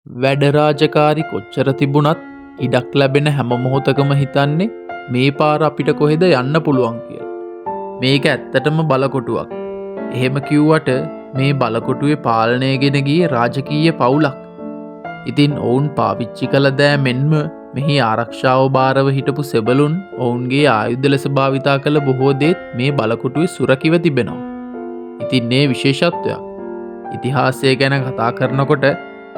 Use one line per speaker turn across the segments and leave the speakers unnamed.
වැඩ රාජකාරි කොච්චර තිබුණත් ඉඩක් ලැබෙන හැම මොහොතකම හිතන්නේ මේ පාර අපිට කොහෙද යන්න පුළුවන් කියලා. මේක ඇත්තටම බලකොටුවක්. එහෙම කිව්වට මේ බලකොටුවේ පාලනය ගෙන ගියේ රාජකීය පවුලක්. ඉතින් ඔවුන් පාවිච්චි කළ දෑ මෙන්ම මෙහි ආරක්ෂාව භාරව හිටපු සෙබළුන් ඔවුන්ගේ ආයුධ ලෙස භාවිතා කළ බොහෝ දේත් මේ බලකොටුවේ සුරකිව තිබෙනවා. ඉතින් මේ විශේෂත්වයක්. ඉතිහාසය ගැන කතා කරනකොට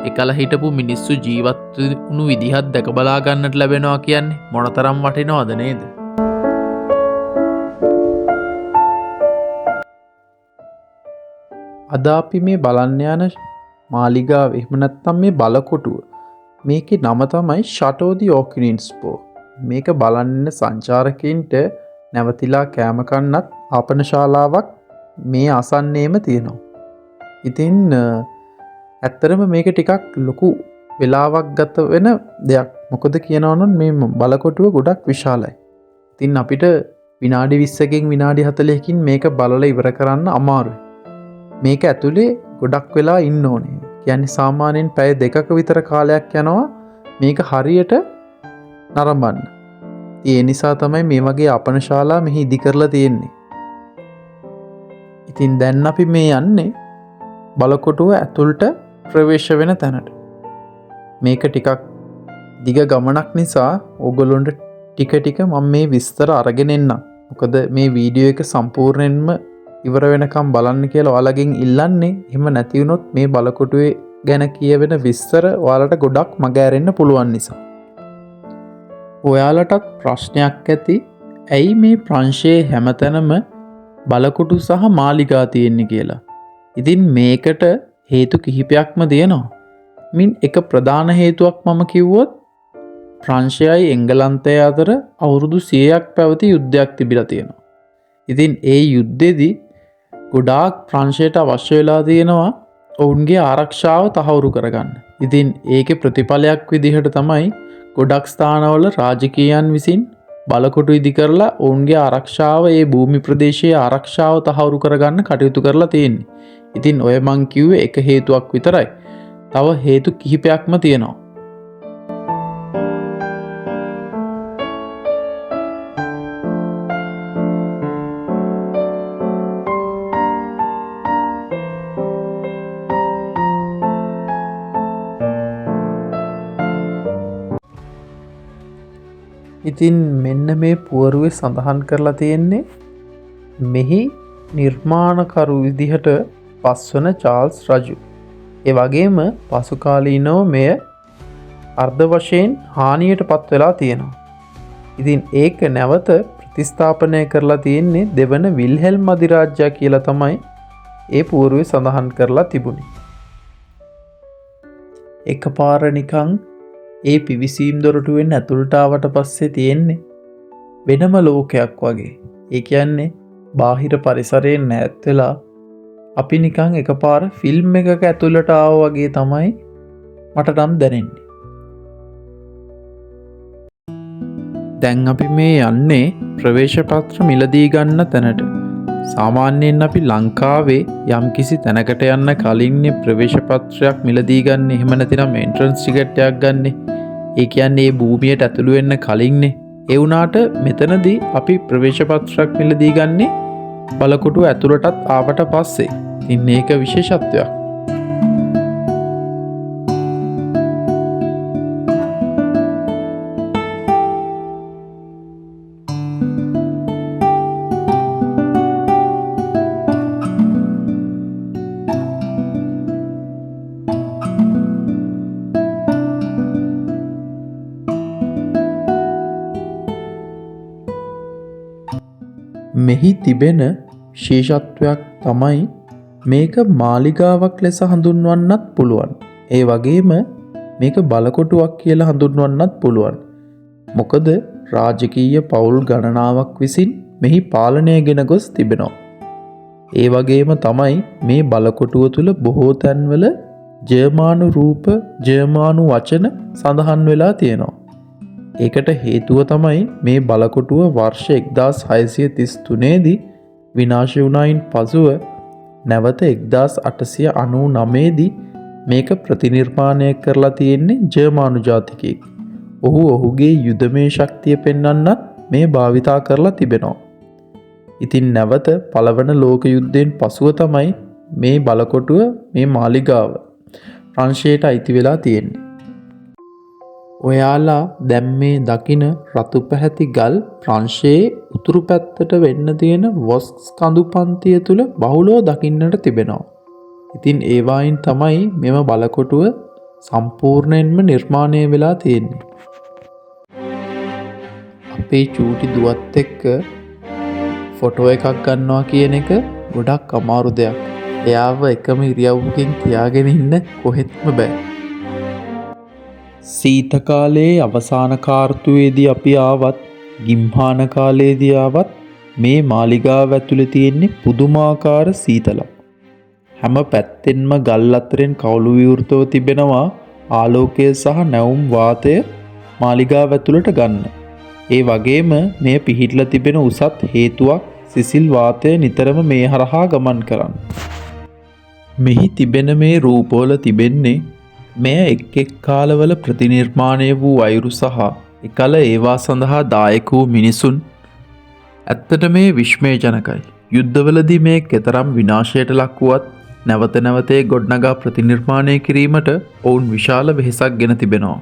එකල හිටපු මිනිස්සු ජීවත් වුණු විදිහත් දැක බලා ගන්නට ලැබෙනවා කියන්නේ මොනතරම් වටිනවද නේද? අද අපි මේ බලන්න යන මාලිගාව එහෙම නැත්නම් මේ බලකොටුව මේකේ නම තමයි ෂටෝ දී ඕකිනින්ස්පෝ. මේක බලන්න සංචාරකයින්ට නැවතිලා කෑම කන්නත් ආපනශාලාවක් මේ අසන්නේම තියෙනවා. ඉතින් ඇත්තරම මේක ටිකක් ලොකු වෙලාවක් ගත වෙන දෙයක්. මොකද කියනවා නම් මේ බලකොටුව ගොඩක් විශාලයි. ඉතින් අපිට විනාඩි 20කින් විනාඩි 40කින් මේක බලලා ඉවර කරන්න අමාරුයි. මේක ඇතුලේ ගොඩක් වෙලා ඉන්න ඕනේ. කියන්නේ සාමාන්‍යයෙන් පැය 2ක විතර කාලයක් යනවා මේක හරියට නරඹන්න. ඒ නිසා තමයි මේ වගේ අපනශාලා මෙහි ඉදි කරලා තියෙන්නේ. ඉතින් දැන් අපි මේ යන්නේ බලකොටුව ඇතුළට ප්‍රවේශ වෙන තැනට. මේක ටිකක් දිග ගමනක් නිසා ඕගොල්ලොන්ට ටික ටික මම මේ විස්තර අරගෙන එන්නම්. මොකද මේ වීඩියෝ එක සම්පූර්ණයෙන්ම ඉවර වෙනකම් බලන්න කියලා ඔයාලගෙන් ඉල්ලන්නේ. එහෙම නැති වුණොත් මේ බලකොටුවේ ගැන කියවෙන විස්තර ඔයාලට ගොඩක් මග ඇරෙන්න පුළුවන් නිසා. ඔයාලටත් ප්‍රශ්නයක් ඇති. ඇයි මේ ප්‍රංශයේ හැමතැනම බලකොටු සහ මාලිගා තියෙන්නේ කියලා. ඉතින් මේකට හේතු කිහිපයක්ම තියෙනවා. මින් එක ප්‍රධාන හේතුවක් මම කිව්වොත් ප්‍රංශයයි එංගලන්තය අතර අවුරුදු 100ක් පැවති යුද්ධයක් තිබිලා තියෙනවා. ඉතින් ඒ යුද්ධෙදී ගොඩාක් ප්‍රංශයට අවශ්‍ය වෙලා තියෙනවා ඔවුන්ගේ ආරක්ෂාව තහවුරු කරගන්න. ඉතින් ඒකේ ප්‍රතිඵලයක් විදිහට තමයි ගොඩක් ස්ථානවල රාජකීයයන් විසින් බලකොටු ඉදි කරලා ඔවුන්ගේ ආරක්ෂාව ඒ භූමි ප්‍රදේශයේ ආරක්ෂාව තහවුරු කරගන්න කටයුතු කරලා තියෙන්නේ. ඉතින් ඔය මං කිව්වේ එක හේතුවක් විතරයි. තව හේතු කිහිපයක්ම තියෙනවා. ඉතින් මෙන්න මේ පුවරුවේ සඳහන් කරලා තියෙන්නේ මෙහි නිර්මාණකරු විදිහට පස්වන චාල්ස් රජු. ඒ වගේම පසු කාලීනව මෙය අර්ධ වශයෙන් හානියට පත් වෙලා තියෙනවා. ඉතින් ඒක නැවත ප්‍රතිස්ථාපනය කරලා තියෙන්නේ දෙවන විල්හෙල්ම් අධිරාජ්‍යය කියලා තමයි ඒ පුවරුවේ සඳහන් කරලා තිබුණේ. එකපාර නිකන් ඒ පිවිසීම් දොරටුවෙන් ඇතුළට ආවට පස්සේ තියෙන්නේ වෙනම ලෝකයක් වගේ. ඒ කියන්නේ බාහිර පරිසරයෙන් ඈත් වෙලා අපි නිකන් එකපාර ෆිල්ම් එකක ඇතුළට ආවා වගේ තමයි මට නම් දැනෙන්නේ. දැන් අපි මේ යන්නේ ප්‍රවේශ පත්‍ර මිලදී ගන්න තැනට. සාමාන්‍යයෙන් අපි ලංකාවේ යම්කිසි තැනකට යන්න කලින් ප්‍රවේශ පත්‍රයක් මිලදී ගන්න. එහෙම නැතිනම් එන්ට්‍රන්ස් ටිකට් එකක් ගන්න. ඒ කියන්නේ මේ භූමියට ඇතුළු වෙන්න කලින්නේ. ඒ වුණාට මෙතනදී අපි ප්‍රවේශ පත්‍රයක් මිලදී ගන්නේ බලකොටුව ඇතුළටත් ආවට පස්සේ. ඉතින් මේක විශේෂත්වයක්. මෙහි තිබෙන විශේෂත්වයක් තමයි මේක මාලිගාවක් ලෙස හඳුන්වන්නත් පුළුවන්. ඒ වගේම මේක බලකොටුවක් කියලා හඳුන්වන්නත් පුළුවන්. මොකද රාජකීය පවුල් ගණනාවක් විසින් මෙහි පාලනය ගෙන ගොස් තිබෙනවා. ඒ වගේම තමයි මේ බලකොටුව තුළ බොහෝ තැන්වල ජර්මානු රූප, ජර්මානු වචන සඳහන් වෙලා තියෙනවා. ඒකට හේතුව තමයි මේ බලකොටුව වර්ෂ 1633 දී විනාශ වුණායින් පසුව නැවත 1899 දී මේක ප්‍රතිනිර්මාණය කරලා තියෙන්නේ ජර්මානු ජාතිකයෙක්. ඔහු ඔහුගේ යුදමය ශක්තිය පෙන්වන්නත් මේ භාවිතා කරලා තිබෙනවා. ඉතින් නැවත පළවන ලෝක යුද්ධයෙන් පසුව තමයි මේ බලකොටුව මේ මාලිගාව ප්‍රංශයට අයිති වෙලා තියෙන්නේ. ඔයාලා දැන් මේ දකින රතු පැහැති ගල් ප්‍රංශයේ උතුරු පැත්තට වෙන්න තියෙන වොස්ක්ස් කඳු පන්තිය තුල බහුලව දකින්නට තිබෙනවා. ඉතින් ඒවායින් තමයි මෙම බලකොටුව සම්පූර්ණයෙන්ම නිර්මාණය වෙලා තියෙන්නේ. අපේ චූටි දුවත් එක්ක ෆොටෝ එකක් ගන්නවා කියන එක ගොඩක් අමාරු දෙයක්. එයාව එකම ඉරියව්වකින් තියාගෙන ඉන්න කොහෙත්ම බෑ. සීත කාලයේ අවසාන කාර්තුවේදී අපි ආවත් ගිම්හාන කාලයේදී ආවත් මේ මාලිගාව ඇතුලේ තියෙන්නේ පුදුමාකාර සීතලක්. හැම පැත්තෙන්ම ගල් අතරින් කවුළු විවෘතව තිබෙනවා ආලෝකය සහ නැවුම් වාතය මාලිගාව ඇතුළට ගන්න. ඒ වගේම මේ පිහිටලා තිබෙන උසත් හේතුවක් සිසිල් වාතය නිතරම මේ හරහා ගමන් කරන්න. මෙහි තිබෙන මේ රූපවල තිබෙන්නේ මෙය එක් එක් කාලවල ප්‍රතිනිර්මාණය වූ අයුරු සහ එකල ඒවා සඳහා දායක වූ මිනිසුන්. ඇත්තට මේ විශ්මයජනකයි. යුද්ධවලදී මේ කෙතරම් විනාශයට ලක් වුවත් නැවත නැවතේ ගොඩනගා ප්‍රතිනිර්මාණය කිරීමට ඔවුන් විශාල වෙහෙසක් ගෙන තිබෙනවා.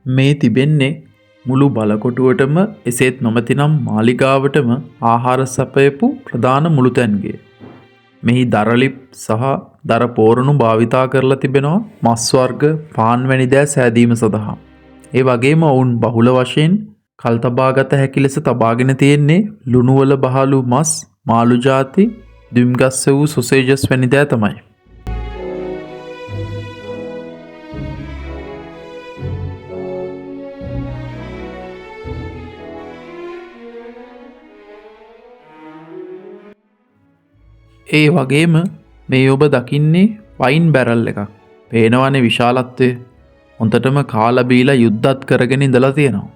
මේ තිබෙන්නේ මුළු බලකොටුවටම එසේත් නොමැතිනම් මාලිගාවටම ආහාර සපයපු ප්‍රධාන මුළුතැන්ගේ. මෙහි දරලිප් සහ දර පෝරණු භාවිතා කරලා තිබෙනවා මස් වර්ග පාන් වැනි දෑ සෑදීම සඳහා. ඒ වගේම ඔවුන් බහුල වශයෙන් කල් තබාගත හැකි ලෙස තබාගෙන තියෙන්නේ ලුණුවල බහලු මස්, මාළු ಜಾති, දිම්ගස්ස වූ සොසේජස් වැනි දෑ තමයි. ඒ වගේම මේ ඔබ දකින්නේ වයින් බැරල් එකක්. පේනවනේ විශාලත්වය. හොඳටම කාලා බීලා යුද්ධත් කරගෙන ඉඳලා තියෙනවා.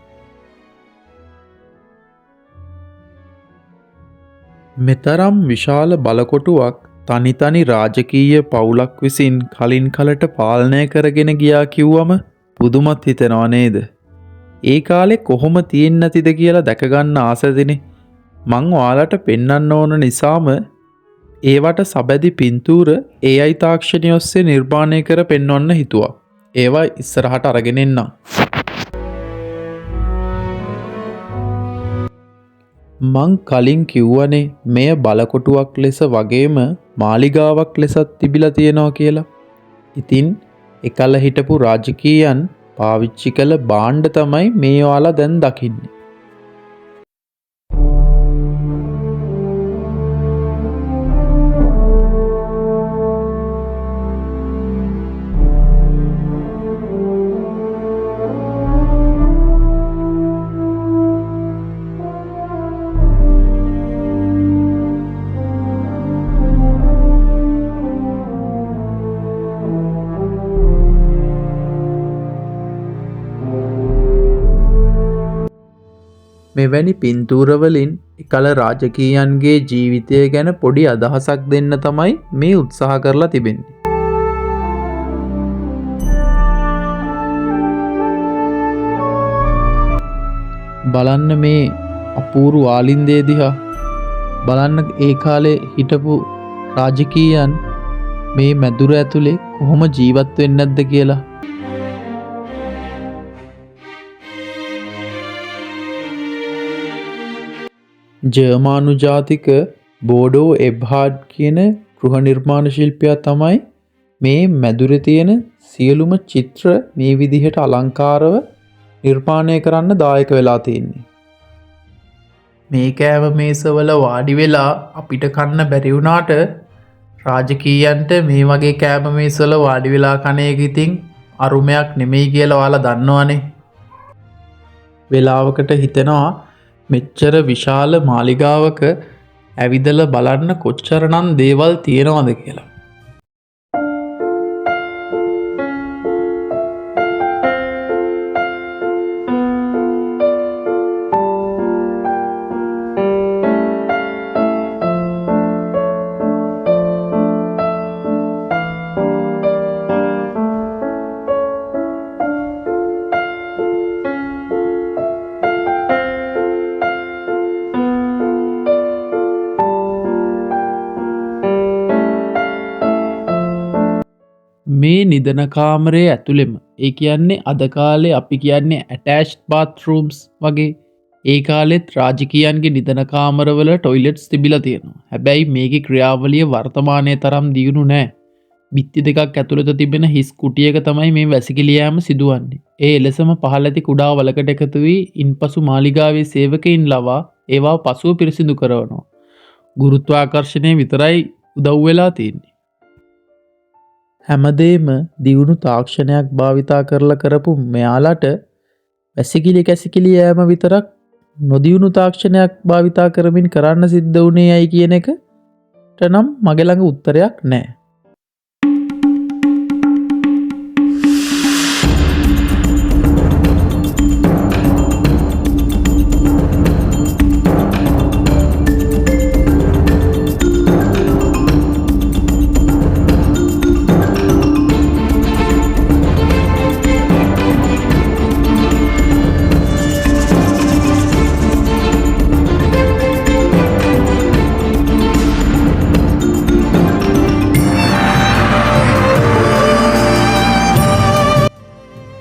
මෙතරම් විශාල බලකොටුවක් තනි තනි රාජකීය පවුලක් විසින් කලින් කලට පාලනය කරගෙන ගියා කිව්වම පුදුමත් හිතෙනව නේද? ඒ කාලේ කොහොම තියෙන්නේ නැතිද කියලා දැක ගන්න ආසදිනේ. මං ඔයාලට පෙන්වන්න ඕන නිසාම ඒවට සබැදි පින්තූර AI තාක්ෂණය ඔස්සේ නිර්මාණය කර පෙන්වන්න හිතුවා. ඒවා ඉස්සරහට අරගෙන එන්නම්. මං කලින් කිව්වනේ මෙය බලකොටුවක් ලෙස වගේම මාලිගාවක් ලෙසත් තිබිලා තියෙනවා කියලා. ඉතින් එකල හිටපු රාජකීයයන් පාවිච්චි කළ භාණ්ඩ තමයි මේ ඔයාලා දැන් දකින්නේ. මෙවැනි පින්තූරවලින් එකල රාජකීයන්ගේ ජීවිතය ගැන පොඩි අදහසක් දෙන්න තමයි මේ උත්සාහ කරලා තිබෙන්නේ. බලන්න මේ අපූරු ආලින්දේ දිහා. බලන්න ඒ කාලේ හිටපු රාජකීයන් මේ මැදුර ඇතුලේ කොහොම ජීවත් වෙන්නේ නැද්ද කියලා. ජර්මානු ජාතික බෝඩෝ එබ්හාඩ් කියන ගෘහ නිර්මාණ ශිල්පියා තමයි මේ මැදුරේ තියෙන සියලුම චිත්‍ර මේ විදිහට අලංකාරව නිර්මාණය කරන්න දායක වෙලා තියෙන්නේ. මේ කෑම මේසවල වාඩි වෙලා අපිට කන්න බැරි වුණාට රාජකීයන්ට මේ වගේ කෑම මේසවල වාඩි වෙලා කන එක ඉතින් අරුමයක් නෙමෙයි කියලා ඔයාලා දන්නවනේ. වෙලාවකට හිතෙනවා මෙච්චර විශාල මාලිගාවක ඇවිදලා බලන්න කොච්චරනම් දේවල් තියෙනවද කියලා. මේ නිදන කාමරයේ ඇතුළෙම ඒ කියන්නේ අද කාලේ අපි කියන්නේ ඇටැච්ඩ් බාත්රූම්ස් වගේ ඒ කාලෙත් රාජකීයන්ගේ නිදන කාමරවල ටොයිලට්ස් තිබිලා තියෙනවා. හැබැයි මේකේ ක්‍රියාවලිය වර්තමානයේ තරම් දියුණු නෑ. බිත්ති දෙකක් ඇතුළත තිබෙන හිස් කුටියක තමයි මේ වැසිකිලි යෑම සිදුවන්නේ. ඒ එලෙසම පහළ ඇති කුඩා වලකට එකතු වී ඉන්පසු මාලිගාවේ සේවකයින් ලවා ඒවා පසුව පිරිසිදු කරනවා. ගුරුත්වාකර්ෂණය විතරයි උදව් වෙලා තියෙන්නේ. හැමදේම දියුණු තාක්ෂණයක් භාවිතා කරලා කරපු මෙයාලට වැසිකිලි කැසිකිලි යෑම විතරක් නොදියුණු තාක්ෂණයක් භාවිතා කරමින් කරන්න සිද්ධ වුණේ ඇයි කියන එකට නම් මගේ ළඟ උත්තරයක් නැහැ.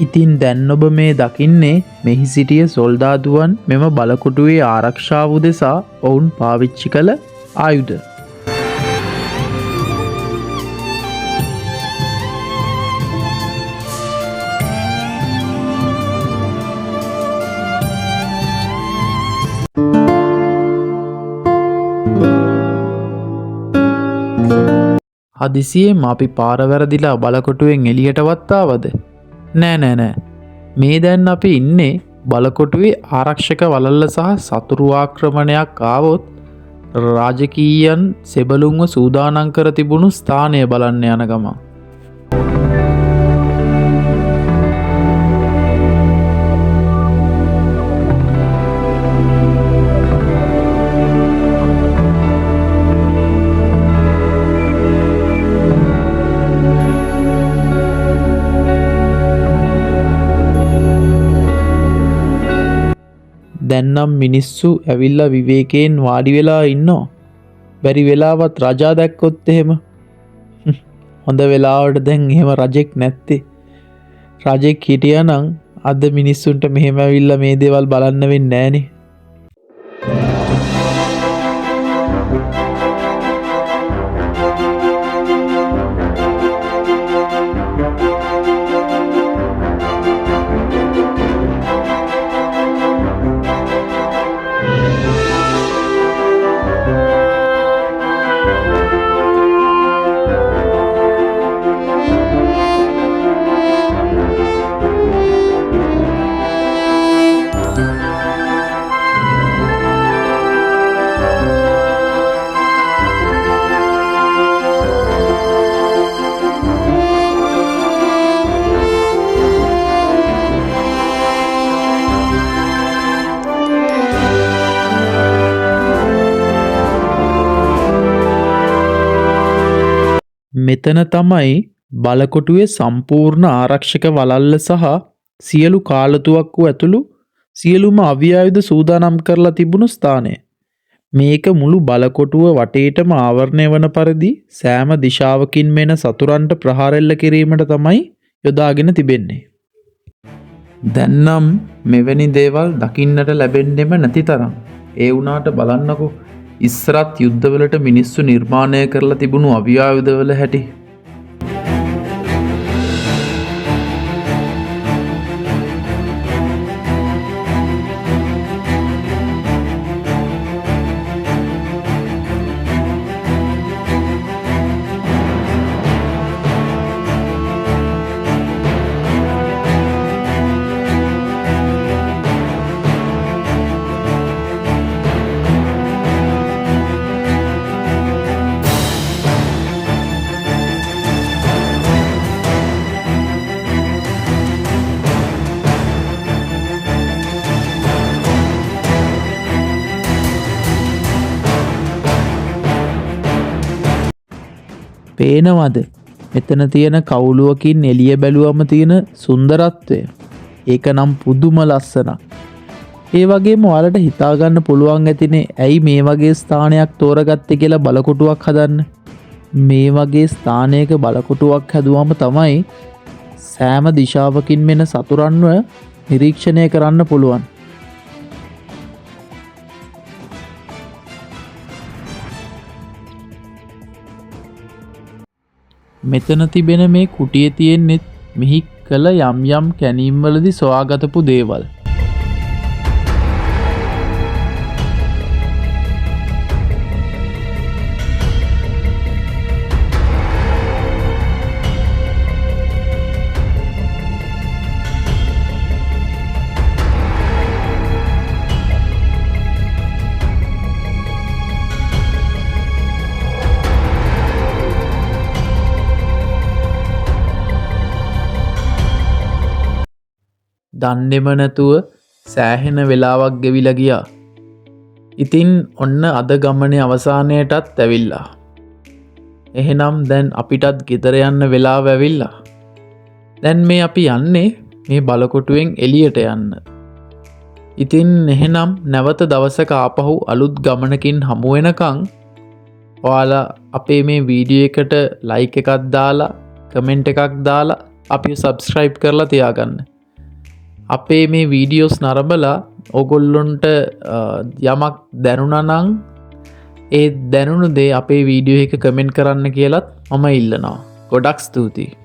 ඉතින් දැන් ඔබ මේ දකින්නේ මෙහි සිටිය සොල්දාදුවන් මෙම බලකොටුවේ ආරක්ෂාව උදෙසා ඔවුන් පාවිච්චි කළ ආයුධ. හදිසියෙම අපි පාර වැරදිලා බලකොටුවෙන් එළියටවත් ආවද? නෑ. මේ දැන් අපි ඉන්නේ බලකොටුවේ ආරක්ෂක වලල්ල සහ සතුරු ආක්‍රමණයක් ආවොත් රාජකීයන් සෙබළුන්ව සූදානම් කර තිබුණු ස්ථානය බලන්න යන ගමන්. දැන්නම් මිනිස්සු ඇවිල්ලා විවේකයෙන් වාඩි වෙලා ඉන්නවා. බැරි වෙලාවත් රජා දැක්කොත් එහෙම. හොඳ වෙලාවට දැන් එහෙම රජෙක් නැත්තේ. රජෙක් හිටියානම් අද මිනිස්සුන්ට මෙහෙම ඇවිල්ලා මේ දේවල් බලන්න වෙන්නේ නෑනේ. මෙතන තමයි බලකොටුවේ සම්පූර්ණ ආරක්ෂක වලල්ල සහ සියලු කාලතුවක්කු ඇතුළු සියලුම අවියායුධ සූදානම් කරලා තිබුණු ස්ථානය. මේක මුළු බලකොටුව වටේටම ආවරණය වන පරිදි සෑම දිශාවකින් මෙන සතුරන්ට ප්‍රහාර එල්ල කිරීමට තමයි යොදාගෙන තිබෙන්නේ. දැන්නම් මෙවැනි දේවල් දකින්නට ලැබෙන්නෙම නැති තරම්. ඒ වුණාට බලන්නකෝ ඉස්සරත් යුද්ධවලට මිනිස්සු නිර්මාණය කරලා තිබුණු අවියායුධවල හැටි. පේනවද මෙතන තියෙන කවුලුවකින් එළිය බැලුවම තියෙන සුන්දරත්වය? ඒක නම් පුදුම ලස්සනක්. ඒ වගේම ඔයාලට හිතා ගන්න පුළුවන් ඇතිනේ ඇයි මේ වගේ ස්ථානයක් තෝරගත්තේ කියලා බලකොටුවක් හදන්න. මේ වගේ ස්ථානයක බලකොටුවක් හැදුවම තමයි සෑම දිශාවකින් මෙන සතුරන්ව නිරීක්ෂණය කරන්න පුළුවන්. මෙතන තිබෙන මේ කුටියේ තියෙන්නෙත් මෙහි කළ යම් යම් කැනීම්වලදී සොයාගතපු දේවල්. දන්නේම නැතුව සෑහෙන වෙලාවක් ගෙවිලා ගියා. ඉතින් ඔන්න අද ගමනේ අවසානයටත් ඇවිල්ලා. එහෙනම් දැන් අපිටත් ගෙදර යන්න වෙලාව ඇවිල්ලා. දැන් මේ අපි යන්නේ මේ බලකොටුවෙන් එළියට යන්න. ඉතින් එහෙනම් නැවත දවසක ආපහු අලුත් ගමනකින් හමු වෙනකන් ඔයාලා අපේ මේ වීඩියෝ එකට ලයික් එකක් දාලා කමෙන්ට් එකක් දාලා අපිව සබ්ස්ක්‍රයිබ් කරලා තියාගන්න. අපේ මේ වීඩියෝස් නරඹලා ඔගොල්ලොන්ට යමක් දැනුණා නම් ඒ දැනුණු දේ අපේ වීඩියෝ එක කමෙන්ට් කරන්න කියලත් මම ඉල්ලනවා. ගොඩක් ස්තුතියි.